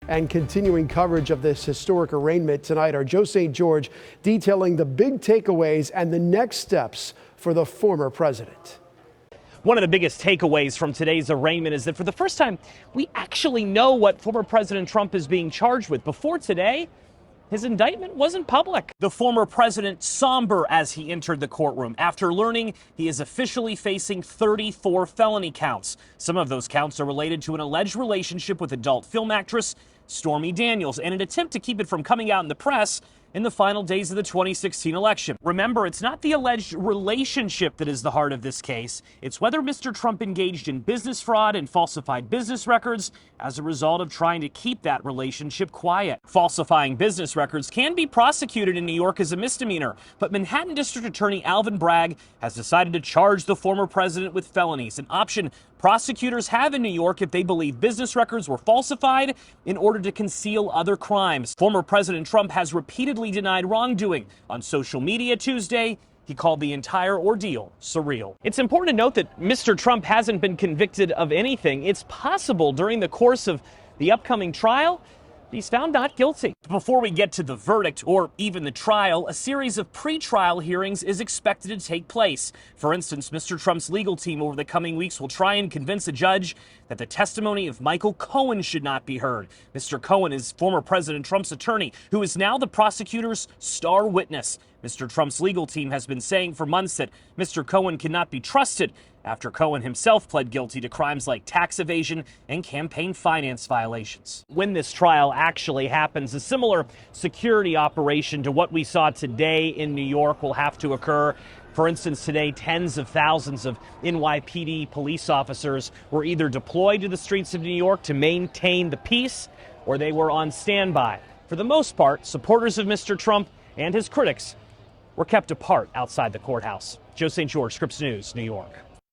And continuing coverage of this historic arraignment tonight, our Joe St. George detailing the big takeaways and the next steps for the former president. One of the biggest takeaways from today's arraignment is that for the first time, we actually know what former President Trump is being charged with. Before today, his indictment wasn't public. The former president somber as he entered the courtroom after learning he is officially facing 34 felony counts. Some of those counts are related to an alleged relationship with adult film actress Stormy Daniels and an attempt to keep it from coming out in the press in the final days of the 2016 election. Remember, it's not the alleged relationship that is the heart of this case. It's whether Mr. Trump engaged in business fraud and falsified business records as a result of trying to keep that relationship quiet. Falsifying business records can be prosecuted in New York as a misdemeanor, but Manhattan District Attorney Alvin Bragg has decided to charge the former president with felonies, an option prosecutors have in New York if they believe business records were falsified in order to conceal other crimes. Former President Trump has repeatedly denied wrongdoing. On social media Tuesday, he called the entire ordeal surreal. It's important to note that Mr. Trump hasn't been convicted of anything. It's possible during the course of the upcoming trial, he's found not guilty. Before we get to the verdict or even the trial, a series of pre-trial hearings is expected to take place. For instance, Mr. Trump's legal team over the coming weeks will try and convince a judge that the testimony of Michael Cohen should not be heard. Mr. Cohen is former President Trump's attorney, who is now the prosecutor's star witness. Mr. Trump's legal team has been saying for months that Mr. Cohen cannot be trusted after Cohen himself pled guilty to crimes like tax evasion and campaign finance violations. When this trial actually happens, a similar security operation to what we saw today in New York will have to occur. For instance, today, tens of thousands of NYPD police officers were either deployed to the streets of New York to maintain the peace, or they were on standby. For the most part, supporters of Mr. Trump and his critics were kept apart outside the courthouse. Joe St. George, Scripps News, New York.